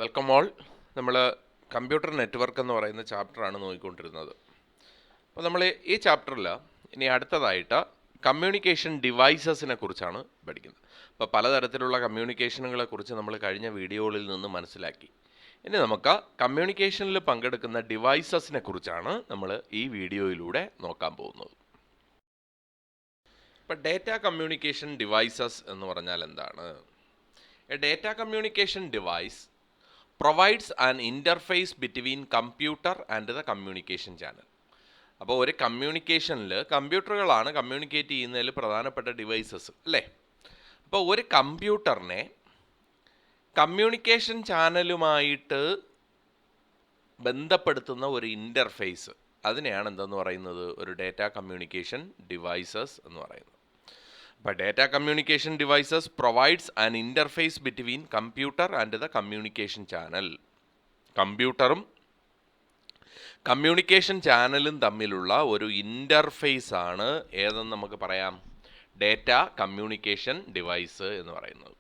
Welcome all. നമ്മൾ computer network എന്ന് പറയുന്ന ചാപ്റ്ററാണ് നോക്കിക്കൊണ്ടിരുന്നത്. അപ്പോൾ നമ്മൾ ഈ ചാപ്റ്ററിൽ ഇനി അടുത്തതായിട്ട് കമ്മ്യൂണിക്കേഷൻ ഡിവൈസസിനെ കുറിച്ചാണ് പഠിക്കുന്നത്. അപ്പോൾ പലതരത്തിലുള്ള കമ്മ്യൂണിക്കേഷനുകളെ കുറിച്ച് നമ്മൾ കഴിഞ്ഞ വീഡിയോകളിൽ നിന്ന് മനസ്സിലാക്കി. ഇനി നമുക്ക് കമ്മ്യൂണിക്കേഷനിൽ പങ്കെടുക്കുന്ന ഡിവൈസസിനെ കുറിച്ചാണ് നമ്മൾ ഈ വീഡിയോയിലൂടെ നോക്കാൻ പോകുന്നത്. ഇപ്പോൾ ഡേറ്റ കമ്മ്യൂണിക്കേഷൻ ഡിവൈസസ് എന്ന് പറഞ്ഞാൽ എന്താണ്? A data communication device provides an interface between computer and the communication channel. അപ്പോൾ ഒരു കമ്മ്യൂണിക്കേഷനിൽ കമ്പ്യൂട്ടറുകളാണ് കമ്മ്യൂണിക്കേറ്റ് ചെയ്യുന്നതിൽ പ്രധാനപ്പെട്ട ഡിവൈസസ് അല്ലേ? അപ്പോൾ ഒരു കമ്പ്യൂട്ടറിനെ കമ്മ്യൂണിക്കേഷൻ ചാനലുമായിട്ട് ബന്ധപ്പെടുത്തുന്ന ഒരു ഇൻ്റർഫേസ്, അതിനെയാണ് എന്തെന്ന് പറയുന്നത്? ഒരു ഡേറ്റ കമ്മ്യൂണിക്കേഷൻ ഡിവൈസസ് എന്ന് പറയുന്നത്. But data communication devices provides an interface between computer and the communication channel. കമ്പ്യൂട്ടറും കമ്മ്യൂണിക്കേഷൻ ചാനലും തമ്മിലുള്ള ഒരു ഇൻ്റർഫേസ് ആണ് ഏതെന്ന് നമുക്ക് പറയാം? ഡേറ്റ കമ്മ്യൂണിക്കേഷൻ ഡിവൈസ് എന്ന് പറയുന്നത്.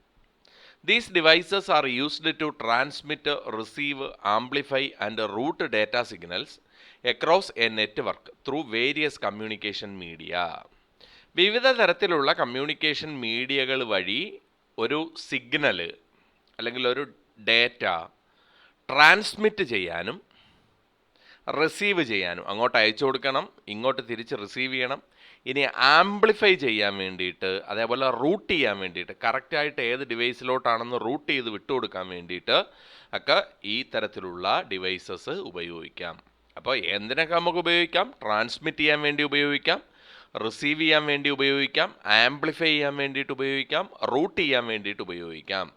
These devices are used to transmit, receive, amplify and route data signals across a network through various communication media. വിവിധ തരത്തിലുള്ള കമ്മ്യൂണിക്കേഷൻ മീഡിയകൾ വഴി ഒരു സിഗ്നൽ അല്ലെങ്കിൽ ഒരു ഡേറ്റ ട്രാൻസ്മിറ്റ് ചെയ്യാനും റിസീവ് ചെയ്യാനും, അങ്ങോട്ട് അയച്ചു കൊടുക്കണം, ഇങ്ങോട്ട് തിരിച്ച് റിസീവ് ചെയ്യണം, ഇനി ആംപ്ലിഫൈ ചെയ്യാൻ വേണ്ടിയിട്ട്, അതേപോലെ റൂട്ട് ചെയ്യാൻ വേണ്ടിയിട്ട്, കറക്റ്റായിട്ട് ഏത് ഡിവൈസിലോട്ടാണെന്ന് റൂട്ട് ചെയ്ത് വിട്ടുകൊടുക്കാൻ വേണ്ടിയിട്ട് ഒക്കെ ഈ തരത്തിലുള്ള ഡിവൈസസ് ഉപയോഗിക്കാം. അപ്പോൾ എന്തിനൊക്കെ നമുക്ക് ഉപയോഗിക്കാം? ട്രാൻസ്മിറ്റ് ചെയ്യാൻ വേണ്ടി ഉപയോഗിക്കാം, റിസീവ് ചെയ്യാൻ വേണ്ടി ഉപയോഗിക്കാം, ആംപ്ലിഫൈ ചെയ്യാൻ വേണ്ടിയിട്ട് ഉപയോഗിക്കാം, റൂട്ട് ചെയ്യാൻ വേണ്ടിയിട്ട് ഉപയോഗിക്കാം.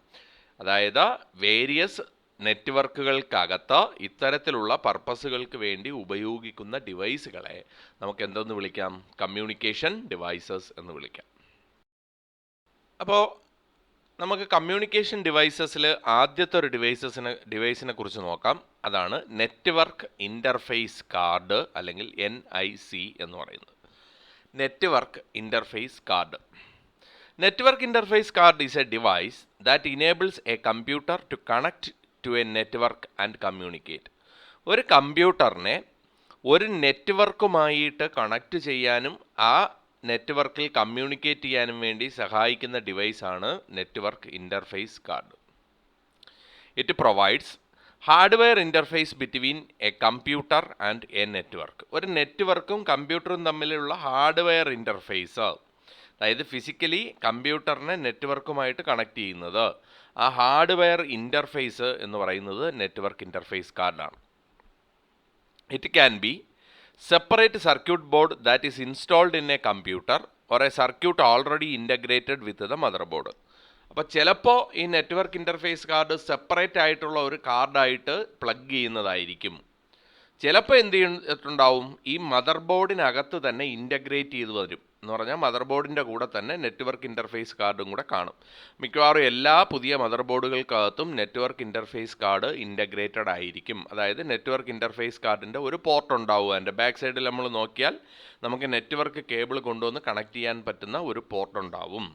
അതായത് വേരിയസ് നെറ്റ്വർക്കുകൾക്കകത്ത് ഇത്തരത്തിലുള്ള പർപ്പസുകൾക്ക് വേണ്ടി ഉപയോഗിക്കുന്ന ഡിവൈസുകളെ നമുക്ക് എന്തെന്ന് വിളിക്കാം? കമ്മ്യൂണിക്കേഷൻ ഡിവൈസസ് എന്ന് വിളിക്കാം. അപ്പോൾ നമുക്ക് കമ്മ്യൂണിക്കേഷൻ ഡിവൈസസിൽ ആദ്യത്തെ ഒരു ഡിവൈസിനെ കുറിച്ച് നോക്കാം. അതാണ് നെറ്റ്വർക്ക് ഇൻ്റർഫേസ് കാർഡ് അല്ലെങ്കിൽ NIC എന്ന് പറയുന്നത്. Network Interface Card. Network Interface Card is a device that enables a computer to connect to a network and communicate. ഒരു കമ്പ്യൂട്ടറിനെ ഒരു നെറ്റ്വർക്കുമായിട്ട് കണക്ട് ചെയ്യാനും ആ നെറ്റ്വർക്കിൽ കമ്മ്യൂണിക്കേറ്റ് ചെയ്യാനും വേണ്ടി സഹായിക്കുന്ന ഡിവൈസാണ് network interface card. It provides hardware interface between a computer and a network. ഒരു നെറ്റ്വർക്കും കമ്പ്യൂട്ടറും തമ്മിലുള്ള ഹാർഡ്വെയർ ഇൻ്റർഫേസ്, അതായത് ഫിസിക്കലി കമ്പ്യൂട്ടറിനെ നെറ്റ്വർക്കുമായിട്ട് കണക്ട് ചെയ്യുന്നത്, ആ ഹാർഡ്വെയർ ഇൻ്റർഫേസ് എന്ന് പറയുന്നത് നെറ്റ്വർക്ക് ഇൻ്റർഫേസ് കാർഡാണ്. It can be separate circuit board that is installed in a computer or a circuit already integrated with the mother board. അപ്പോൾ ചിലപ്പോൾ ഈ നെറ്റ്വർക്ക് ഇൻ്റർഫേസ് കാർഡ് സെപ്പറേറ്റ് ആയിട്ടുള്ള ഒരു കാർഡായിട്ട് പ്ലഗ് ചെയ്യുന്നതായിരിക്കും. ചിലപ്പോൾ എന്ത് ചെയ്തിട്ടുണ്ടാവും? ഈ മദർ ബോർഡിനകത്ത് തന്നെ ഇൻ്റഗ്രേറ്റ് ചെയ്ത് വരും. എന്ന് പറഞ്ഞാൽ മദർ ബോർഡിൻ്റെ കൂടെ തന്നെ നെറ്റ്വർക്ക് ഇൻ്റർഫേസ് കാർഡും കൂടെ കാണും. മിക്കവാറും എല്ലാ പുതിയ മദർ ബോർഡുകൾക്കകത്തും നെറ്റ്വർക്ക് ഇൻ്റർഫേസ് കാർഡ് ഇൻ്റഗ്രേറ്റഡ് ആയിരിക്കും. അതായത് നെറ്റ്വർക്ക് ഇൻ്റർഫേസ് കാർഡിൻ്റെ ഒരു പോർട്ട് ഉണ്ടാവും. അതിൻ്റെ ബാക്ക് സൈഡിൽ നമ്മൾ നോക്കിയാൽ നമുക്ക് നെറ്റ്വർക്ക് കേബിൾ കൊണ്ടുവന്ന് കണക്ട് ചെയ്യാൻ പറ്റുന്ന ഒരു പോർട്ട് ഉണ്ടാവും.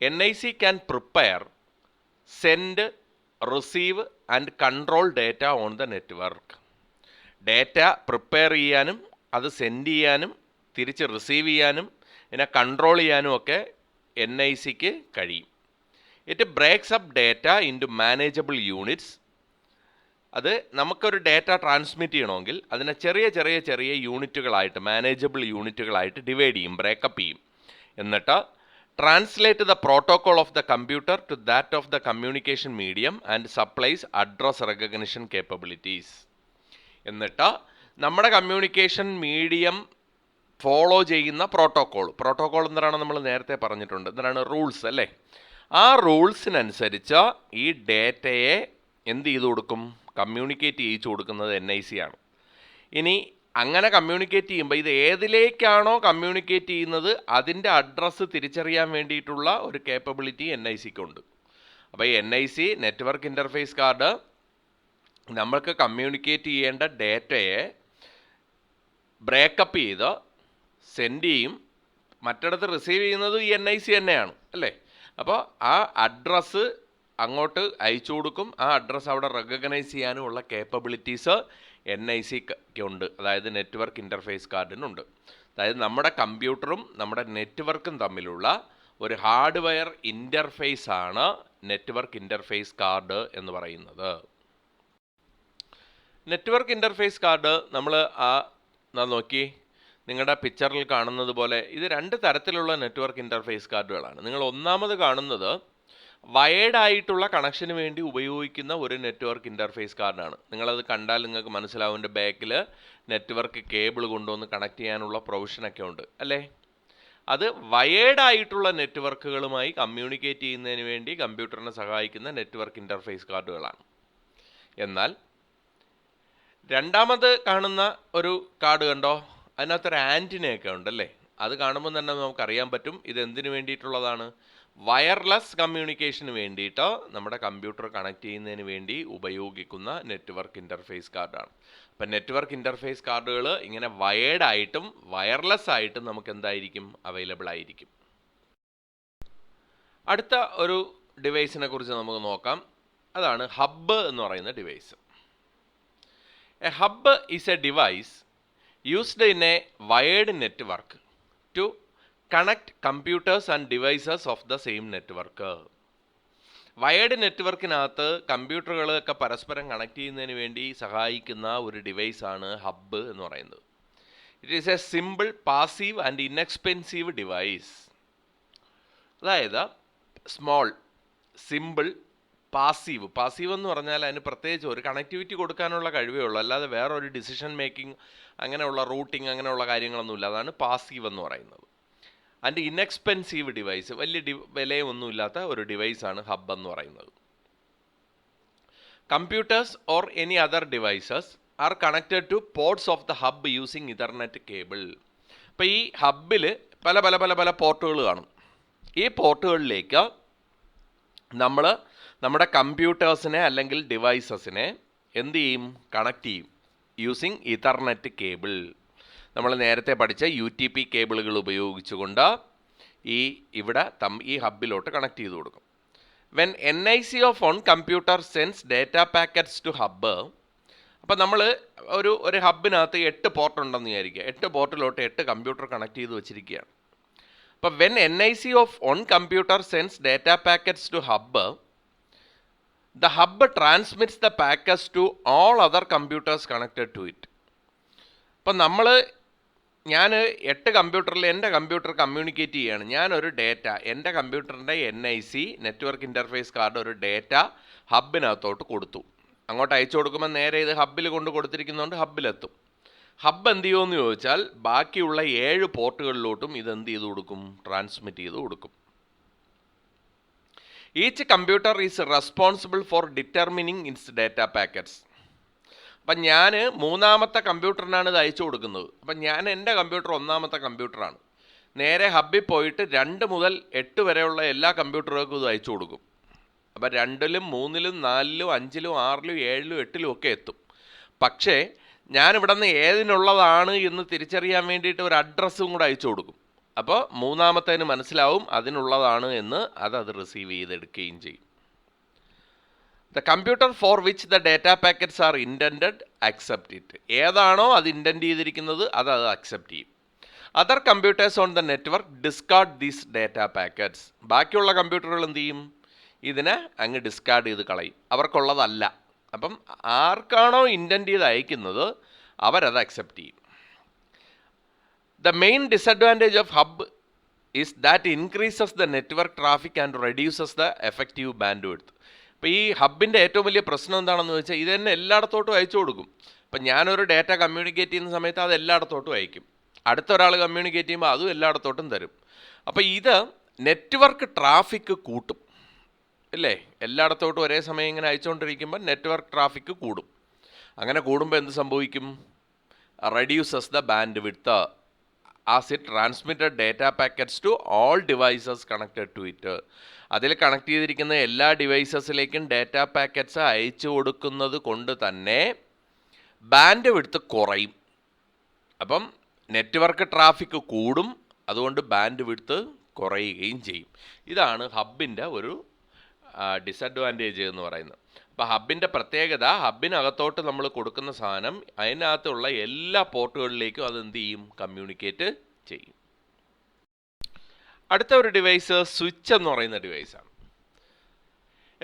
NIC can prepare, send, receive and control data on the network. Data prepare ചെയ്യാനും അത് സെൻഡ് ചെയ്യാനും തിരിച്ച് റിസീവ് ചെയ്യാനും പിന്നെ കൺട്രോൾ ചെയ്യാനും ഒക്കെ NICക്ക് കഴിയും. It breaks up data into manageable units. അത് നമുക്കൊരു ഡേറ്റ ട്രാൻസ്മിറ്റ് ചെയ്യണമെങ്കിൽ അതിനെ ചെറിയ ചെറിയ ചെറിയ യൂണിറ്റുകളായിട്ട്, മാനേജബിൾ യൂണിറ്റുകളായിട്ട് ഡിവൈഡ് ചെയ്യും, ബ്രേക്കപ്പ് ചെയ്യും. എന്നിട്ട് translate the protocol of the computer to that of the communication medium and supplies address recognition capabilities. എന്നിട്ട് നമ്മുടെ കമ്മ്യൂണിക്കേഷൻ മീഡിയം ഫോളോ ചെയ്യുന്ന പ്രോട്ടോക്കോൾ എന്താണ് നമ്മൾ നേരത്തെ പറഞ്ഞിട്ടുണ്ട്, എന്താണ്? റൂൾസ് അല്ലേ? ആ റൂൾസിനനുസരിച്ച് ഈ ഡേറ്റയെ എന്ത് ചെയ്തു കൊടുക്കും? കമ്മ്യൂണിക്കേറ്റ് ചെയ്യിച്ചു കൊടുക്കുന്നത് NIC ആണ്. ഇനി അങ്ങനെ കമ്മ്യൂണിക്കേറ്റ് ചെയ്യുമ്പോൾ ഇത് ഏതിലേക്കാണോ കമ്മ്യൂണിക്കേറ്റ് ചെയ്യുന്നത് അതിൻ്റെ അഡ്രസ്സ് തിരിച്ചറിയാൻ വേണ്ടിയിട്ടുള്ള ഒരു കേപ്പബിലിറ്റി NICക്കുണ്ട്. അപ്പോൾ ഈ NIC നെറ്റ്വർക്ക് ഇൻ്റർഫേസ് കാർഡ് നമ്മൾക്ക് കമ്മ്യൂണിക്കേറ്റ് ചെയ്യേണ്ട ഡേറ്റയെ ബ്രേക്കപ്പ് ചെയ്ത് സെൻഡ് ചെയ്യും. മറ്റിടത്ത് റിസീവ് ചെയ്യുന്നത് ഈ NIC തന്നെയാണ് അല്ലേ? അപ്പോൾ ആ അഡ്രസ്സ് അങ്ങോട്ട് അയച്ചു കൊടുക്കും. ആ അഡ്രസ്സ് അവിടെ റെക്കഗ്നൈസ് ചെയ്യാനുമുള്ള കേപ്പബിലിറ്റീസ് NIC-ക്കുണ്ട്, അതായത് നെറ്റ്വർക്ക് ഇൻ്റർഫേസ് കാർഡിനുണ്ട്. അതായത് നമ്മുടെ കമ്പ്യൂട്ടറും നമ്മുടെ നെറ്റ്വർക്കും തമ്മിലുള്ള ഒരു ഹാർഡ്വെയർ ഇൻ്റർഫേസ് ആണ് നെറ്റ്വർക്ക് ഇൻ്റർഫേസ് കാർഡ് എന്ന് പറയുന്നത്. നെറ്റ്വർക്ക് ഇൻ്റർഫേസ് കാർഡ് നമ്മൾ നോക്കി നിങ്ങളുടെ പിക്ചറിൽ കാണുന്നത് പോലെ ഇത് 2 തരത്തിലുള്ള നെറ്റ്വർക്ക് ഇൻ്റർഫേസ് കാർഡുകളാണ്. നിങ്ങൾ ഒന്നാമത് കാണുന്നത് വയേർഡ് ആയിട്ടുള്ള കണക്ഷന് വേണ്ടി ഉപയോഗിക്കുന്ന ഒരു നെറ്റ്വർക്ക് ഇൻ്റർഫേസ് കാർഡാണ്. നിങ്ങളത് കണ്ടാൽ നിങ്ങൾക്ക് മനസ്സിലാവും, എൻ്റെ ബാക്കിൽ നെറ്റ്വർക്ക് കേബിൾ കൊണ്ടുവന്ന് കണക്ട് ചെയ്യാനുള്ള പ്രൊവിഷനൊക്കെ ഉണ്ട് അല്ലേ. അത് വയേർഡ് ആയിട്ടുള്ള നെറ്റ്വർക്കുകളുമായി കമ്മ്യൂണിക്കേറ്റ് ചെയ്യുന്നതിന് വേണ്ടി കമ്പ്യൂട്ടറിനെ സഹായിക്കുന്ന നെറ്റ്വർക്ക് ഇൻ്റർഫേസ് കാർഡുകളാണ്. എന്നാൽ രണ്ടാമത് കാണുന്ന ഒരു കാർഡ് കണ്ടോ, അതിനകത്തൊരു ആൻറ്റിനയൊക്കെ ഉണ്ടല്ലേ. അത് കാണുമ്പോൾ തന്നെ നമുക്കറിയാൻ പറ്റും ഇത് എന്തിനു വേണ്ടിയിട്ടുള്ളതാണ്. വയർലെസ് കമ്മ്യൂണിക്കേഷന് വേണ്ടിയിട്ട് നമ്മുടെ കമ്പ്യൂട്ടർ കണക്ട് ചെയ്യുന്നതിന് വേണ്ടി ഉപയോഗിക്കുന്ന നെറ്റ്വർക്ക് ഇൻ്റർഫേസ് കാർഡാണ്. അപ്പം നെറ്റ്വർക്ക് ഇൻ്റർഫേസ് കാർഡുകൾ ഇങ്ങനെ വയേർഡ് ആയിട്ടും വയർലെസ് ആയിട്ടും നമുക്ക് എന്തായിരിക്കും അവൈലബിൾ ആയിരിക്കും. അടുത്ത ഒരു ഡിവൈസിനെ കുറിച്ച് നമുക്ക് നോക്കാം. അതാണ് ഹബ്ബ് എന്ന് പറയുന്ന device. A hub is a device used in a wired network to connect computers and devices of the same network. Wired നെറ്റ്വർക്കിനകത്ത് കമ്പ്യൂട്ടറുകളൊക്കെ പരസ്പരം കണക്ട് ചെയ്യുന്നതിന് വേണ്ടി സഹായിക്കുന്ന ഒരു ഡിവൈസാണ് ഹബ്ബ് എന്ന് പറയുന്നത്. It is A simple, passive and inexpensive device. അതായത് സ്മോൾ, സിമ്പിൾ, പാസീവ് എന്ന് പറഞ്ഞാൽ അതിന് പ്രത്യേകിച്ച് ഒരു കണക്ടിവിറ്റി കൊടുക്കാനുള്ള കഴിവേ ഉള്ളൂ, അല്ലാതെ വേറെ ഒരു ഡിസിഷൻ മേക്കിംഗ് അങ്ങനെയുള്ള റൂട്ടിംഗ് അങ്ങനെയുള്ള കാര്യങ്ങളൊന്നുമില്ല. അതാണ് പാസീവ് എന്ന് പറയുന്നത്. ആൻഡ് ഇൻഎക്സ്പെൻസീവ് ഡിവൈസ്, വലിയ വിലയൊന്നുമില്ലാത്ത ഒരു ഡിവൈസാണ് ഹബ്ബ് എന്ന് പറയുന്നത്. Computers or any other devices are connected to ports of the hub using ethernet cable. അപ്പോൾ ഈ ഹബ്ബിൽ പല പല പല പല പോർട്ടുകൾ കാണും. ഈ പോർട്ടുകളിലേക്ക് നമ്മൾ നമ്മുടെ കമ്പ്യൂട്ടേഴ്സിനെ അല്ലെങ്കിൽ ഡിവൈസസിനെ എന്ത് ചെയ്യും, കണക്ട് ചെയ്യും യൂസിങ് ഇഥർനെറ്റ് കേബിൾ. നമ്മൾ നേരത്തെ പഠിച്ച UTP കേബിളുകൾ ഉപയോഗിച്ചുകൊണ്ട് ഇവിടെ ഈ ഹബ്ബിലോട്ട് കണക്ട് ചെയ്ത് കൊടുക്കും. When NIC of on computer sends data packets to hub. അപ്പം നമ്മൾ ഒരു ഹബ്ബിനകത്ത് 8 പോർട്ട് ഉണ്ടെന്ന് വിചാരിക്കുക. 8 പോർട്ടിലോട്ട് 8 കമ്പ്യൂട്ടർ കണക്ട് ചെയ്ത് വെച്ചിരിക്കുകയാണ്. അപ്പം when NIC of on computer sends data packets to hub, the hub transmits the packets to all other computers connected to it. അപ്പം ഞാൻ 8 കമ്പ്യൂട്ടറിൽ എൻ്റെ കമ്പ്യൂട്ടർ കമ്മ്യൂണിക്കേറ്റ് ചെയ്യുകയാണ്. ഞാനൊരു ഡേറ്റ എൻ്റെ കമ്പ്യൂട്ടറിൻ്റെ NIC നെറ്റ്വർക്ക് ഇൻ്റർഫേസ് കാർഡ് ഒരു ഡേറ്റ ഹബ്ബിനകത്തോട്ട് കൊടുത്തു. അങ്ങോട്ട് അയച്ചു കൊടുക്കുമ്പോൾ നേരെ ഇത് ഹബ്ബിൽ കൊണ്ട് കൊടുത്തിരിക്കുന്നതുകൊണ്ട് ഹബ്ബിലെത്തും. ഹബ്ബ് എന്ത് ചെയ്യുമെന്ന് ചോദിച്ചാൽ ബാക്കിയുള്ള 7 പോർട്ടുകളിലോട്ടും ഇത് എന്ത് ചെയ്ത് കൊടുക്കും, ട്രാൻസ്മിറ്റ് ചെയ്ത് കൊടുക്കും. Each computer is responsible for determining it's data packets. അപ്പം ഞാൻ 3ാമത്തെ കമ്പ്യൂട്ടറിനാണ് ഇത് അയച്ചു കൊടുക്കുന്നത്. അപ്പം ഞാൻ എൻ്റെ കമ്പ്യൂട്ടർ 1ാമത്തെ കമ്പ്യൂട്ടറാണ്. നേരെ ഹബ്ബിൽ പോയിട്ട് 2 മുതൽ 8 വരെയുള്ള എല്ലാ കമ്പ്യൂട്ടറുകൾക്കും ഇത് അയച്ചു കൊടുക്കും. അപ്പം 2ലും 3ലും 4ലും 5ലും 6ലും 7ലും 8ലും ഒക്കെ എത്തും. പക്ഷേ ഞാനിവിടെ നിന്ന് ഏതിനുള്ളതാണ് എന്ന് തിരിച്ചറിയാൻ വേണ്ടിയിട്ട് ഒരു അഡ്രസ്സും കൂടെ അയച്ചു കൊടുക്കും. അപ്പോൾ 3ാമത്തേന് മനസ്സിലാവും അതിനുള്ളതാണ് എന്ന്, അത് റിസീവ് ചെയ്തെടുക്കുകയും ചെയ്യും. The computer for which the data packets are intended accept it. ഏതാണോ അത് ഇൻറ്റൻഡ് ചെയ്തിരിക്കുന്നത് അത് അക്സെപ്റ്റ് ചെയ്യും. Other computers on the network discard these data packets. ബാക്കിയുള്ള കമ്പ്യൂട്ടറുകൾ എന്ത് ചെയ്യും, ഇതിനെ അങ്ങ് ഡിസ്കാർഡ് ചെയ്ത് കളയും, അവർക്കുള്ളതല്ല. അപ്പം ആർക്കാണോ ഇൻറ്റൻഡ് ചെയ്ത് അയക്കുന്നത് അവരത് അക്സെപ്റ്റ് ചെയ്യും. The main disadvantage of hub is that increases the network traffic and reduces the effective bandwidth. അപ്പോൾ ഈ ഹബ്ബിൻ്റെ ഏറ്റവും വലിയ പ്രശ്നം എന്താണെന്ന് വെച്ചാൽ ഇത് തന്നെ എല്ലായിടത്തോട്ടും അയച്ചു കൊടുക്കും. അപ്പം ഞാനൊരു ഡേറ്റ കമ്മ്യൂണിക്കേറ്റ് ചെയ്യുന്ന സമയത്ത് അത് എല്ലായിടത്തോട്ടും അയക്കും. അടുത്ത ഒരാൾ കമ്മ്യൂണിക്കേറ്റ് ചെയ്യുമ്പോൾ അതും എല്ലായിടത്തോട്ടും തരും. അപ്പോൾ ഇത് നെറ്റ്വർക്ക് ട്രാഫിക് കൂട്ടും അല്ലേ. എല്ലായിടത്തോട്ടും ഒരേ സമയം ഇങ്ങനെ അയച്ചുകൊണ്ടിരിക്കുമ്പോൾ നെറ്റ്വർക്ക് ട്രാഫിക് കൂടും. അങ്ങനെ കൂടുമ്പോൾ എന്ത് സംഭവിക്കും, reduces the band width as it transmitted data packets to all devices connected to it. അതിൽ കണക്ട് ചെയ്തിരിക്കുന്ന എല്ലാ ഡിവൈസസിലേക്കും ഡേറ്റ പാക്കറ്റ്സ് അയച്ചു കൊടുക്കുന്നത് കൊണ്ട് തന്നെ ബാൻഡ് വിഡ്ത്ത് കുറയും. അപ്പം നെറ്റ്വർക്ക് ട്രാഫിക് കൂടും, അതുകൊണ്ട് ബാൻഡ് വിഡ്ത്ത് കുറയുകയും ചെയ്യും. ഇതാണ് ഹബ്ബിൻ്റെ ഒരു ഡിസഡ്വാൻറ്റേജ് എന്ന് പറയുന്നത്. അപ്പോൾ ഹബിൻ്റെ പ്രത്യേകത, ഹബിനകത്തോട്ട് നമ്മൾ കൊടുക്കുന്ന സാധനം അതിനകത്തുള്ള എല്ലാ പോർട്ടുകളിലേക്കും അത് എന്ത് ചെയ്യും, കമ്മ്യൂണിക്കേറ്റ് ചെയ്യും. അടുത്ത ഒരു ഡിവൈസ് സ്വിച്ച് എന്ന് പറയുന്ന ഡിവൈസാണ്.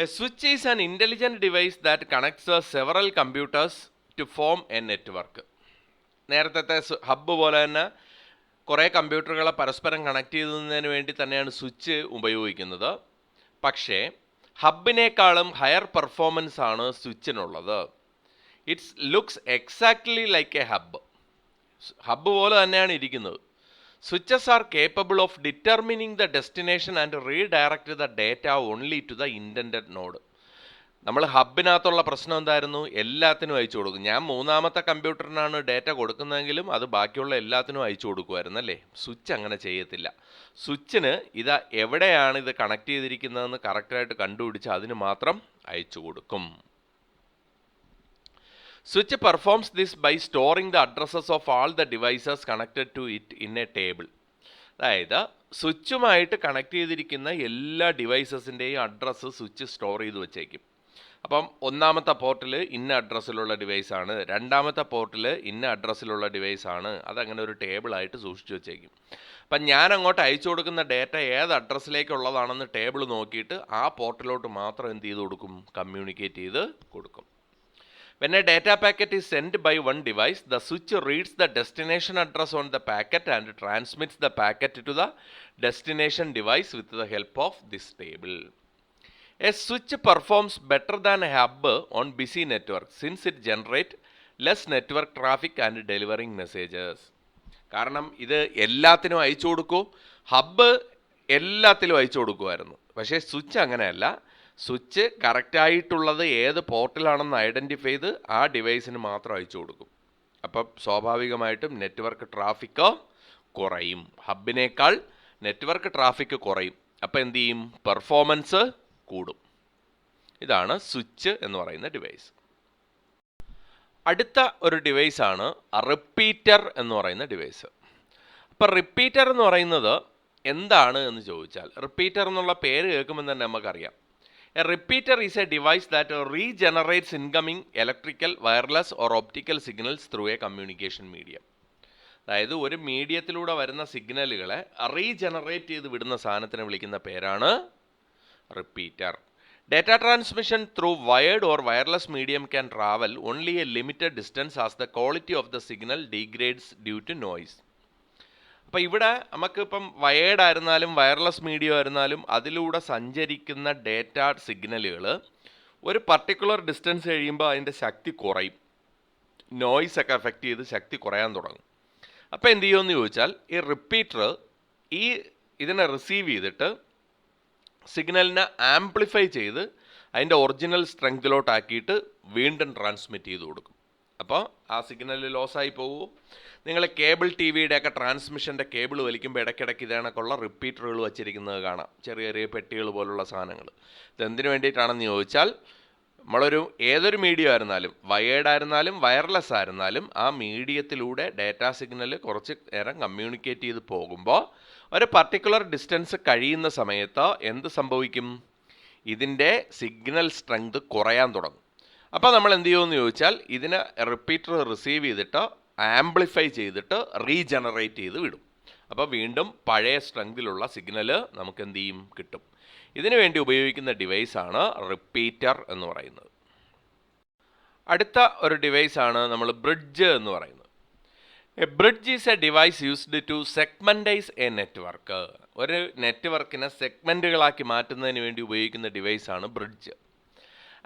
A switch is an intelligent device that connects several computers to form a network. നേരത്തെ ഹബ്ബ് പോലെ തന്നെ കുറേ കമ്പ്യൂട്ടറുകളെ പരസ്പരം കണക്ട് ചെയ്യുന്നതിന് വേണ്ടി തന്നെയാണ് സ്വിച്ച് ഉപയോഗിക്കുന്നത്. പക്ഷേ ഹബിനേക്കാളും ഹയർ പെർഫോമൻസ് ആണ് സ്വിച്ചിനുള്ളത്. It's looks exactly like a hub. Hub പോലെ തന്നെയാണ് ഇരിക്കുന്നത്. Switches are capable of determining the destination and redirect the data only to the intended node. നമ്മൾ ഹബിനകത്തുള്ള പ്രശ്നം എന്തായിരുന്നു, എല്ലാത്തിനും അയച്ചു കൊടുക്കും. ഞാൻ മൂന്നാമത്തെ കമ്പ്യൂട്ടറിനാണ് ഡേറ്റ കൊടുക്കുന്നതെങ്കിലും അത് ബാക്കിയുള്ള എല്ലാത്തിനും അയച്ചു കൊടുക്കുമായിരുന്നു അല്ലേ. സ്വിച്ച് അങ്ങനെ ചെയ്യത്തില്ല. സ്വിച്ചിന് ഇത് എവിടെയാണ് ഇത് കണക്ട് ചെയ്തിരിക്കുന്നതെന്ന് കറക്റ്റായിട്ട് കണ്ടുപിടിച്ച് അതിന് മാത്രം അയച്ചു കൊടുക്കും. Switch performs this by storing the addresses of all the devices connected to it in a table. അതായത് സ്വിച്ചുമായിട്ട് കണക്ട് ചെയ്തിരിക്കുന്ന എല്ലാ ഡിവൈസസിൻ്റെയും അഡ്രസ്സ് സ്വിച്ച് സ്റ്റോർ ചെയ്ത് വെച്ചേക്കും. അപ്പം ഒന്നാമത്തെ പോർട്ടിൽ ഇന്ന അഡ്രസ്സിലുള്ള ഡിവൈസാണ്, രണ്ടാമത്തെ പോർട്ടിൽ ഇന്ന അഡ്രസ്സിലുള്ള ഡിവൈസാണ്. അതങ്ങനെ ഒരു ടേബിളായിട്ട് സൂക്ഷിച്ചു വെച്ചേക്കും. അപ്പം ഞാൻ അങ്ങോട്ട് അയച്ചു കൊടുക്കുന്ന ഡേറ്റ ഏത് അഡ്രസ്സിലേക്കുള്ളതാണെന്ന് ടേബിൾ നോക്കിയിട്ട് ആ പോർട്ടിലോട്ട് മാത്രം എന്ത് ചെയ്ത് കൊടുക്കും, കമ്മ്യൂണിക്കേറ്റ് ചെയ്ത് കൊടുക്കും. When a data packet is sent by one device, the switch reads the destination address on the packet and transmits the packet to the destination device with the help of this table. A switch performs better than a hub on busy networks since it generates less network traffic and delivering messages. കാരണം ഇത് എല്ലാത്തിനും അയച്ചു കൊടുക്കൂ. Hub എല്ലാത്തിലും അയച്ചു കൊടുക്കുമായിരുന്നു. പക്ഷേ switch അങ്ങനെയല്ല. സ്വിച്ച് കറക്റ്റായിട്ടുള്ളത് ഏത് പോർട്ടിലാണെന്ന് ഐഡൻറ്റിഫൈ ചെയ്ത് ആ ഡിവൈസിന് മാത്രം അയച്ചു കൊടുക്കും. അപ്പം സ്വാഭാവികമായിട്ടും നെറ്റ്വർക്ക് ട്രാഫിക് കുറയും. ഹബിനേക്കാൾ നെറ്റ്വർക്ക് ട്രാഫിക് കുറയും. അപ്പോൾ എന്ത് ചെയ്യും, പെർഫോമൻസ് കൂടും. ഇതാണ് സ്വിച്ച് എന്ന് പറയുന്ന ഡിവൈസ്. അടുത്ത ഒരു ഡിവൈസാണ് റിപ്പീറ്റർ എന്ന് പറയുന്ന ഡിവൈസ്. അപ്പം റിപ്പീറ്റർ എന്ന് പറയുന്നത് എന്താണ് എന്ന് ചോദിച്ചാൽ, റിപ്പീറ്റർ എന്നുള്ള പേര് കേൾക്കുമ്പോൾ തന്നെ നമുക്കറിയാം. A repeater is a device that regenerates incoming electrical, wireless or optical signals through a communication medium. അതായത് ഒരു മീഡിയത്തിലൂടെ വരുന്ന സിഗ്നലുകളെ റീജനറേറ്റ് ചെയ്ത് വിടുന്ന സാധനത്തിനെ വിളിക്കുന്ന പേരാണ് repeater. Data transmission through wired or wireless medium can travel only a limited distance as the quality of the signal degrades due to noise. അപ്പോൾ ഇവിടെ നമുക്കിപ്പം വയേർഡ് ആയിരുന്നാലും വയർലെസ് മീഡിയം ആയിരുന്നാലും അതിലൂടെ സഞ്ചരിക്കുന്ന ഡേറ്റ സിഗ്നലുകൾ ഒരു പർട്ടിക്കുലർ ഡിസ്റ്റൻസ് കഴിയുമ്പോൾ അതിൻ്റെ ശക്തി കുറയും. നോയ്സൊക്കെ എഫക്റ്റ് ചെയ്ത് ശക്തി കുറയാൻ തുടങ്ങും. അപ്പോൾ എന്ത് ചെയ്യുമെന്ന് ചോദിച്ചാൽ, ഈ റിപ്പീറ്റർ ഇതിനെ റിസീവ് ചെയ്തിട്ട് സിഗ്നലിനെ ആംപ്ലിഫൈ ചെയ്ത് അതിൻ്റെ ഒറിജിനൽ സ്ട്രെങ്തിലോട്ടാക്കിയിട്ട് വീണ്ടും ട്രാൻസ്മിറ്റ് ചെയ്ത് കൊടുക്കും. അപ്പോൾ ആ സിഗ്നൽ ലോസായി പോകും. നിങ്ങൾ കേബിൾ ടി വിയുടെയൊക്കെ ട്രാൻസ്മിഷൻ്റെ കേബിൾ വലിക്കുമ്പോൾ ഇടയ്ക്കിടയ്ക്ക് ഇതേണക്കുള്ള റിപ്പീറ്ററുകൾ വച്ചിരിക്കുന്നത് കാണാം, ചെറിയ ചെറിയ പെട്ടികൾ പോലുള്ള സാധനങ്ങൾ. ഇതെന്തിനു വേണ്ടിയിട്ടാണെന്ന് ചോദിച്ചാൽ, ഏതൊരു മീഡിയം ആയിരുന്നാലും, വയേർഡ് ആയിരുന്നാലും വയർലെസ് ആയിരുന്നാലും, ആ മീഡിയത്തിലൂടെ ഡേറ്റാ സിഗ്നൽ കുറച്ച് നേരം കമ്മ്യൂണിക്കേറ്റ് ചെയ്ത് പോകുമ്പോൾ ഒരു പർട്ടിക്കുലർ ഡിസ്റ്റൻസ് കഴിയുന്ന സമയത്ത് എന്ത് സംഭവിക്കും, ഇതിൻ്റെ സിഗ്നൽ സ്ട്രെങ്ത് കുറയാൻ തുടങ്ങും. അപ്പോൾ നമ്മൾ എന്ത് ചെയ്യുമെന്ന് ചോദിച്ചാൽ, ഇതിനെ റിപ്പീറ്റർ റിസീവ് ചെയ്തിട്ട് ആംപ്ലിഫൈ ചെയ്തിട്ട് റീജനറേറ്റ് ചെയ്ത് വിടും. അപ്പോൾ വീണ്ടും പഴയ സ്ട്രെങ്തിലുള്ള സിഗ്നൽ നമുക്ക് എന്ത് ചെയ്യും, കിട്ടും. ഇതിനു വേണ്ടി ഉപയോഗിക്കുന്ന ഡിവൈസാണ് റിപ്പീറ്റർ എന്ന് പറയുന്നത്. അടുത്ത ഒരു ഡിവൈസാണ് നമ്മൾ ബ്രിഡ്ജ് എന്ന് പറയുന്നത്. A bridge is a device used to segmentize a network. ഒരു നെറ്റ്വർക്കിനെ സെഗ്മെൻറ്റുകളാക്കി മാറ്റുന്നതിന് വേണ്ടി ഉപയോഗിക്കുന്ന ഡിവൈസാണ് bridge.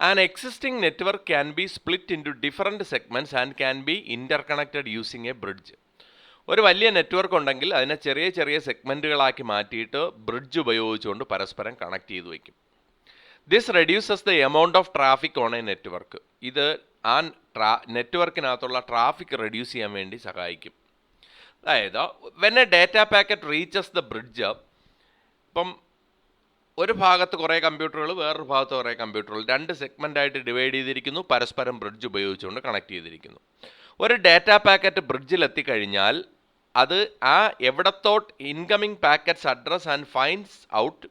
An existing network can be split into different segments and can be interconnected using a bridge. ഒരു വലിയ നെറ്റ്വർക്ക് ഉണ്ടെങ്കിൽ അതിനെ ചെറിയ ചെറിയ സെഗ്മെൻറ്റുകളാക്കി മാറ്റിയിട്ട് ബ്രിഡ്ജ് ഉപയോഗിച്ചുകൊണ്ട് പരസ്പരം കണക്ട് ചെയ്ത് വയ്ക്കും. This reduces the amount of traffic on a network. ഇത് ആ നെറ്റ്വർക്കിനകത്തുള്ള ട്രാഫിക് റെഡ്യൂസ് ചെയ്യാൻ വേണ്ടി സഹായിക്കും. അതായത് when A data packet reaches the bridge, ഇപ്പം ഒരു ഭാഗത്ത് കുറേ കമ്പ്യൂട്ടറുകൾ, വേറൊരു ഭാഗത്ത് കുറേ കമ്പ്യൂട്ടറുകൾ, രണ്ട് സെഗ്മെൻ്റായിട്ട് ഡിവൈഡ് ചെയ്തിരിക്കുന്നു, പരസ്പരം ബ്രിഡ്ജ് ഉപയോഗിച്ചുകൊണ്ട് കണക്ട് ചെയ്തിരിക്കുന്നു. ഒരു ഡേറ്റ പാക്കറ്റ് ബ്രിഡ്ജിൽ എത്തിക്കഴിഞ്ഞാൽ അത് ആ എവിടത്തോട്ട് incoming packets address and finds out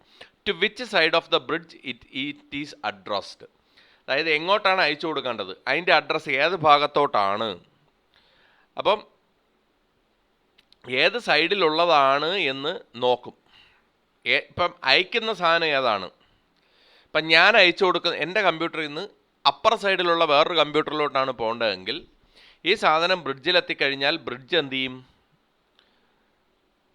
to which side of the bridge it is addressed. അതായത് എങ്ങോട്ടാണ് അയച്ചു കൊടുക്കേണ്ടത്, അതിൻ്റെ അഡ്രസ്സ് ഏത് ഭാഗത്തോട്ടാണ്, അപ്പം ഏത് സൈഡിലുള്ളതാണ് എന്ന് നോക്കും. ഇപ്പം അയക്കുന്ന സാധനം ഏതാണ്. ഇപ്പം ഞാൻ അയച്ചു കൊടുക്കുന്ന എൻ്റെ കമ്പ്യൂട്ടറിൽ നിന്ന് അപ്പർ സൈഡിലുള്ള വേറൊരു കമ്പ്യൂട്ടറിലോട്ടാണ് പോകേണ്ടതെങ്കിൽ ഈ സാധനം ബ്രിഡ്ജിലെത്തിക്കഴിഞ്ഞാൽ ബ്രിഡ്ജ് എന്ത് ചെയ്യും,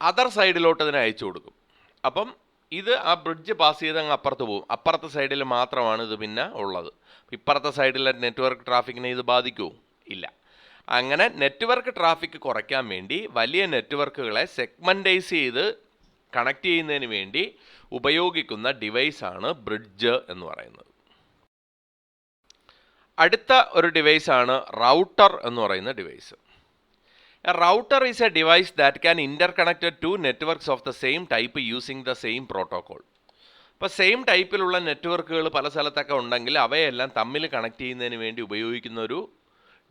അതർ സൈഡിലോട്ട് ഇതിനെ അയച്ചു കൊടുക്കും. അപ്പം ഇത് ആ ബ്രിഡ്ജ് പാസ് ചെയ്ത് അങ്ങ് അപ്പുറത്ത് പോകും. അപ്പുറത്തെ സൈഡിൽ മാത്രമാണ് ഇത് പിന്നെ ഉള്ളത്. ഇപ്പുറത്തെ സൈഡിലെ നെറ്റ്വർക്ക് ട്രാഫിക്കിനെ ഇത് ബാധിക്കുമോ? ഇല്ല. അങ്ങനെ നെറ്റ്വർക്ക് ട്രാഫിക് കുറയ്ക്കാൻ വേണ്ടി വലിയ നെറ്റ്വർക്കുകളെ സെഗ്മെൻറ്റൈസ് ചെയ്ത് കണക്ട് ചെയ്യുന്നതിന് വേണ്ടി ഉപയോഗിക്കുന്ന ഡിവൈസാണ് ബ്രിഡ്ജ് എന്ന് പറയുന്നത്. അടുത്ത ഒരു ഡിവൈസാണ് റൗട്ടർ എന്ന് പറയുന്ന device. A router is a device that can interconnect two networks of the same type using the same protocol. ഇപ്പോൾ സെയിം ടൈപ്പിലുള്ള നെറ്റ്വർക്കുകൾ പല സ്ഥലത്തൊക്കെ ഉണ്ടെങ്കിൽ അവയെല്ലാം തമ്മിൽ കണക്ട് ചെയ്യുന്നതിന് വേണ്ടി ഉപയോഗിക്കുന്ന ഒരു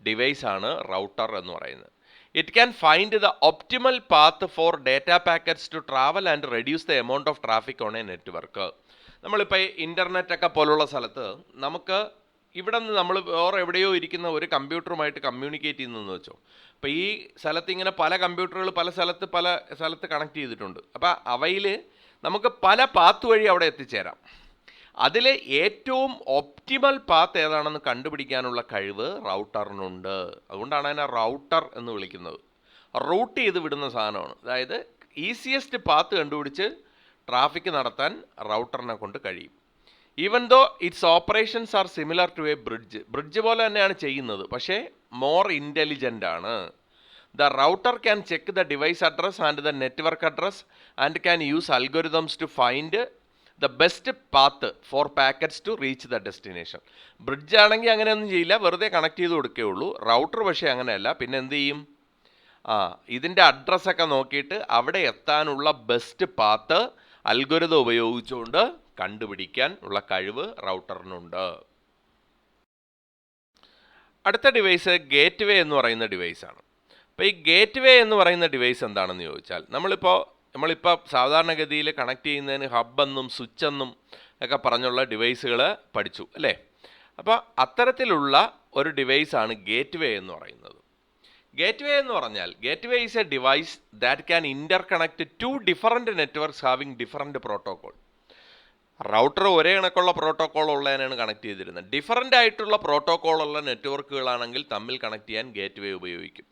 ഡിവൈസാണ് റൗട്ടർ എന്ന് പറയുന്നത്. It can find the optimal path for data packets to travel and reduce the amount of traffic on a network. നമ്മളിപ്പോൾ ഇൻ്റർനെറ്റൊക്കെ പോലുള്ള സ്ഥലത്ത് നമുക്ക് ഇവിടെ നിന്ന് നമ്മൾ വേറെ എവിടെയോ ഇരിക്കുന്ന ഒരു കമ്പ്യൂട്ടറുമായിട്ട് കമ്മ്യൂണിക്കേറ്റ് ചെയ്യുന്നതെന്ന് വെച്ചോ. അപ്പോൾ ഈ സ്ഥലത്ത് ഇങ്ങനെ പല കമ്പ്യൂട്ടറുകൾ പല സ്ഥലത്ത് കണക്ട് ചെയ്തിട്ടുണ്ട്. അപ്പോൾ അവയിൽ നമുക്ക് പല പാത്ത് വഴി അവിടെ എത്തിച്ചേരാം. അതിൽ ഏറ്റവും ഒപ്റ്റിമൽ പാത്ത് ഏതാണെന്ന് കണ്ടുപിടിക്കാനുള്ള കഴിവ് റൗട്ടറിനുണ്ട്. അതുകൊണ്ടാണ് അതിനെ റൗട്ടർ എന്ന് വിളിക്കുന്നത്. റൂട്ട് ചെയ്ത് വിടുന്ന സാധനമാണ്. അതായത് ഈസിയസ്റ്റ് പാത്ത് കണ്ടുപിടിച്ച് ട്രാഫിക് നടത്താൻ റൗട്ടറിനെ കൊണ്ട് കഴിയും. Even though its operations are similar to a bridge പോലെ തന്നെയാണ് ചെയ്യുന്നത്, പക്ഷേ മോർ ഇൻ്റലിജൻ്റ് ആണ്. The router can check the device address and the network address and can use algorithms to find the best path for packets to reach the destination. Bridge ആണെങ്കിൽ അങ്ങനെയൊന്നും ചെയ്യില്ല, വെറുതെ connect ചെയ്ത് കൊടുക്കുകയുള്ളൂ. റൗട്ടർ പക്ഷേ അങ്ങനെയല്ല. പിന്നെ എന്ത് ചെയ്യും, ഇതിൻ്റെ അഡ്രസ്സൊക്കെ നോക്കിയിട്ട് അവിടെ എത്താനുള്ള ബെസ്റ്റ് പാത്ത് അൽഗോരിതം ഉപയോഗിച്ചുകൊണ്ട് കണ്ടുപിടിക്കാൻ ഉള്ള കഴിവ് റൗട്ടറിനുണ്ട്. അടുത്ത ഡിവൈസ് ഗേറ്റ് വേ എന്ന് പറയുന്ന ഡിവൈസാണ്. അപ്പോൾ ഈ ഗേറ്റ് വേ എന്ന് പറയുന്ന ഡിവൈസ് എന്താണെന്ന് ചോദിച്ചാൽ, നമ്മളിപ്പോൾ സാധാരണഗതിയിൽ കണക്ട് ചെയ്യുന്നതിന് ഹബ്ബെന്നും സ്വിച്ചെന്നും ഒക്കെ പറഞ്ഞുള്ള ഡിവൈസുകൾ പഠിച്ചു അല്ലേ. അപ്പോൾ അത്തരത്തിലുള്ള ഒരു ഡിവൈസാണ് ഗേറ്റ് വേ എന്ന് പറയുന്നത്. ഗേറ്റ് വേ എന്ന് പറഞ്ഞാൽ gateway is a device that can interconnect two different networks having different protocol. Router ഒരേ കണക്കുള്ള പ്രോട്ടോകോൾ ഉള്ളതിനാണ് കണക്ട് ചെയ്തിരുന്നത്. ഡിഫറൻ്റ് ആയിട്ടുള്ള പ്രോട്ടോകോൾ ഉള്ള നെറ്റ്വർക്കുകളാണെങ്കിൽ തമ്മിൽ കണക്ട് ചെയ്യാൻ ഗേറ്റ് വേ ഉപയോഗിക്കും.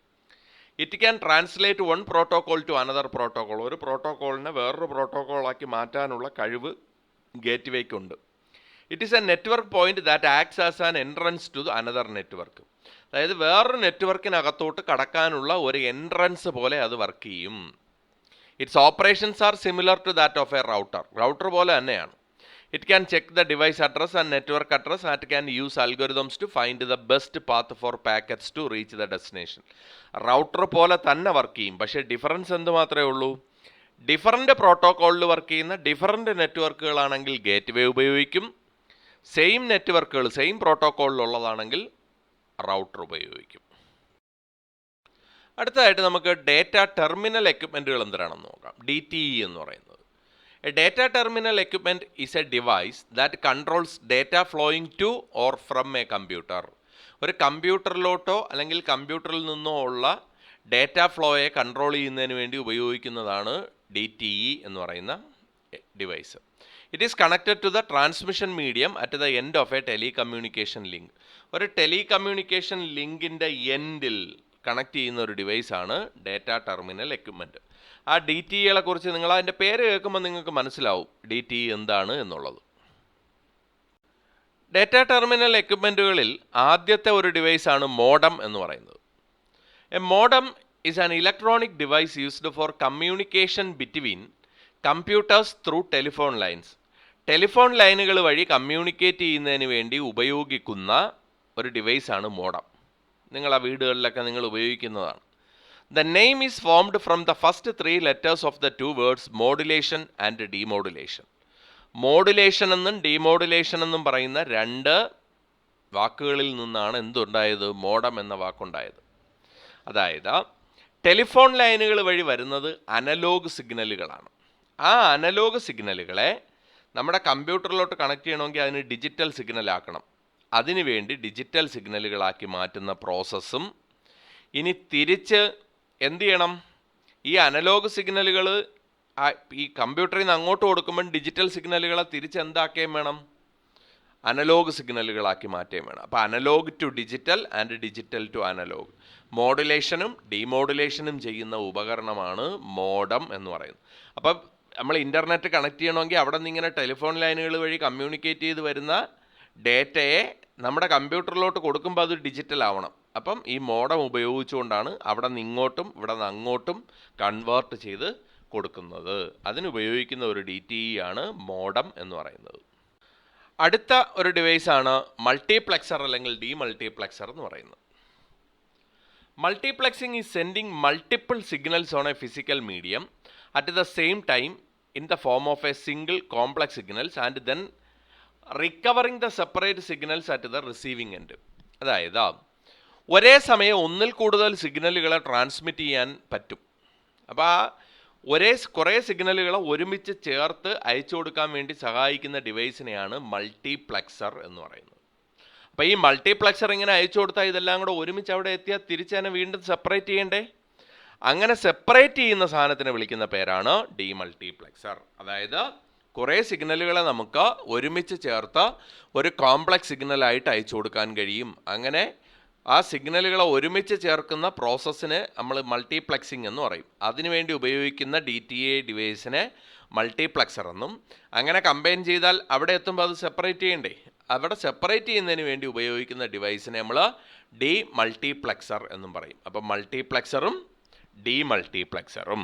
It can translate one protocol to another protocol. ഒരു പ്രോട്ടോകോളിനെ വേറൊരു പ്രോട്ടോകോളാക്കി മാറ്റാനുള്ള കഴിവ് ഗേറ്റ് വേക്കുണ്ട്. It is a network point that acts as an entrance to another network. അതായത് വേറൊരു നെറ്റ്വർക്കിനകത്തോട്ട് കടക്കാനുള്ള ഒരു എൻട്രൻസ് പോലെ അത് വർക്ക് ചെയ്യും. Its operations are similar to that of a router പോലെ തന്നെയാണ്. It can check the device address and network address and can use algorithms to find the best path for packets to reach the destination. Router പോലെ തന്നെ work ചെയ്യും, പക്ഷേ difference എന്ത് മാത്രമേ ഉള്ളൂ, different പ്രോട്ടോക്കോളിൽ work ചെയ്യുന്ന ഡിഫറൻറ്റ് നെറ്റ്വർക്കുകളാണെങ്കിൽ ഗേറ്റ് വേ ഉപയോഗിക്കും. Same നെറ്റ്വർക്കുകൾ സെയിം പ്രോട്ടോക്കോളിലുള്ളതാണെങ്കിൽ റൗട്ടർ ഉപയോഗിക്കും. അടുത്തതായിട്ട് നമുക്ക് ഡേറ്റ ടെർമിനൽ എക്യുപ്മെൻറ്റുകൾ എന്തിനാണെന്ന് നോക്കാം. DTE എന്ന് പറയുന്നത്. A data terminal equipment is a device that controls data flowing to or from a computer. ഒരു കമ്പ്യൂട്ടറിലോട്ടോ അല്ലെങ്കിൽ കമ്പ്യൂട്ടറിൽ നിന്നോ ഉള്ള ഡേറ്റ ഫ്ലോയെ കൺട്രോൾ ചെയ്യുന്നതിന് വേണ്ടി ഉപയോഗിക്കുന്നതാണ് DTE എന്ന് പറയുന്ന device. It is connected to the transmission medium at the end of a telecommunication link. ഒരു ടെലികമ്മ്യൂണിക്കേഷൻ ലിങ്കിൻ്റെ എൻഡിൽ കണക്ട് ചെയ്യുന്ന ഒരു ഡിവൈസാണ് ഡേറ്റ ടെർമിനൽ എക്യുപ്മെൻറ്റ്. ആ DTEകളെ കുറിച്ച് നിങ്ങൾ അതിൻ്റെ പേര് കേൾക്കുമ്പോൾ നിങ്ങൾക്ക് മനസ്സിലാവും DTE എന്താണ് എന്നുള്ളത്. ഡേറ്റ ടെർമിനൽ എക്യുപ്മെൻറ്റുകളിൽ ആദ്യത്തെ ഒരു ഡിവൈസാണ് മോഡം എന്ന് പറയുന്നത്. A modem is an electronic device used for communication between computers through telephone lines. Telephone ലൈനുകൾ വഴി കമ്മ്യൂണിക്കേറ്റ് ചെയ്യുന്നതിന് വേണ്ടി ഉപയോഗിക്കുന്ന ഒരു ഡിവൈസാണ് മോഡം. നിങ്ങൾ ആ വീടുകളിലൊക്കെ നിങ്ങൾ ഉപയോഗിക്കുന്നതാണ്. The name is formed from the first three letters of the two words modulation and demodulation. Modulation എന്നും ഡീമോഡുലേഷൻ എന്നും പറയുന്ന രണ്ട് വാക്കുകളിൽ നിന്നാണ് എന്തുണ്ടായത്, മോഡം എന്ന വാക്കുണ്ടായത്. അതായത് ടെലിഫോൺ ലൈനുകൾ വഴി വരുന്നത് അനലോഗ് സിഗ്നലുകളാണ്. ആ അനലോഗ് സിഗ്നലുകളെ നമ്മുടെ കമ്പ്യൂട്ടറിലോട്ട് കണക്ട് ചെയ്യണമെങ്കിൽ അതിന് ഡിജിറ്റൽ സിഗ്നൽ ആക്കണം. അതിനുവേണ്ടി ഡിജിറ്റൽ സിഗ്നലുകളാക്കി മാറ്റുന്ന പ്രോസസ്സും, ഇനി തിരിച്ച് എന്ത് ചെയ്യണം, ഈ അനലോഗ് സിഗ്നലുകൾ ഈ കമ്പ്യൂട്ടറിൽ നിന്ന് അങ്ങോട്ട് കൊടുക്കുമ്പോൾ ഡിജിറ്റൽ സിഗ്നലുകളെ തിരിച്ച് എന്താക്കുകയും വേണം, അനലോഗ് സിഗ്നലുകളാക്കി മാറ്റുകയും വേണം. അപ്പോൾ analog to digital and digital to analog, മോഡുലേഷനും ഡിമോഡുലേഷനും ചെയ്യുന്ന ഉപകരണമാണ് മോഡം എന്ന് പറയുന്നത്. അപ്പം നമ്മൾ ഇൻ്റർനെറ്റ് കണക്ട് ചെയ്യണമെങ്കിൽ അവിടെ നിന്ന് ഇങ്ങനെ ടെലിഫോൺ ലൈനുകൾ വഴി കമ്മ്യൂണിക്കേറ്റ് ചെയ്ത് വരുന്ന ഡേറ്റയെ നമ്മുടെ കമ്പ്യൂട്ടറിലോട്ട് കൊടുക്കുമ്പോൾ അത് ഡിജിറ്റൽ ആവണം. അപ്പം ഈ മോഡം ഉപയോഗിച്ചുകൊണ്ടാണ് അവിടെ നിന്ന് ഇങ്ങോട്ടും ഇവിടെ നിന്ന് അങ്ങോട്ടും കൺവേർട്ട് ചെയ്ത് കൊടുക്കുന്നത്. അതിനുപയോഗിക്കുന്ന ഒരു DTE ആണ് മോഡം എന്ന് പറയുന്നത്. അടുത്ത ഒരു ഡിവൈസാണ് മൾട്ടിപ്ലെക്സർ അല്ലെങ്കിൽ ഡീമൾട്ടിപ്ലെക്സർ എന്ന് പറയുന്നത്. Multiplexing is sending multiple signals on a physical medium at the same time in the form of a single complex signals and then recovering the separate signals at the receiving end. അതായത് ഒരേ സമയം ഒന്നിൽ കൂടുതൽ സിഗ്നലുകളെ transmit ചെയ്യാൻ പറ്റും. അപ്പോൾ ആ കുറേ സിഗ്നലുകളെ ഒരുമിച്ച് ചേർത്ത് അയച്ചു കൊടുക്കാൻ വേണ്ടി സഹായിക്കുന്ന ഡിവൈസിനെയാണ് മൾട്ടിപ്ലെക്സർ എന്ന് പറയുന്നത്. അപ്പോൾ ഈ മൾട്ടിപ്ലെക്സർ ഇങ്ങനെ അയച്ചു കൊടുത്താൽ ഇതെല്ലാം കൂടെ ഒരുമിച്ച് അവിടെ എത്തിയാൽ തിരിച്ചതിനെ വീണ്ടും സെപ്പറേറ്റ് ചെയ്യണ്ടേ? അങ്ങനെ സെപ്പറേറ്റ് ചെയ്യുന്ന സാധനത്തിനെ വിളിക്കുന്ന പേരാണ് ഡീമൾട്ടിപ്ലെക്സർ. അതായത് കുറേ സിഗ്നലുകളെ നമുക്ക് ഒരുമിച്ച് ചേർത്ത് ഒരു കോംപ്ലക്സ് സിഗ്നലായിട്ട് അയച്ചു കൊടുക്കാൻ കഴിയും. അങ്ങനെ ആ സിഗ്നലുകളെ ഒരുമിച്ച് ചേർക്കുന്ന പ്രോസസ്സിന് നമ്മൾ മൾട്ടിപ്ലെക്സിംഗ് എന്ന് പറയും. അതിനുവേണ്ടി ഉപയോഗിക്കുന്ന DTA ഡിവൈസിനെ മൾട്ടിപ്ലെക്സർ എന്നും, അങ്ങനെ കമ്പൈൻ ചെയ്താൽ അവിടെ എത്തുമ്പോൾ അത് സെപ്പറേറ്റ് ചെയ്യണ്ടേ, അവിടെ സെപ്പറേറ്റ് ചെയ്യുന്നതിന് വേണ്ടി ഉപയോഗിക്കുന്ന ഡിവൈസിനെ നമ്മൾ ഡീമൾട്ടിപ്ലെക്സർ എന്നും പറയും. അപ്പം മൾട്ടിപ്ലെക്സറും ഡീമൾട്ടിപ്ലെക്സറും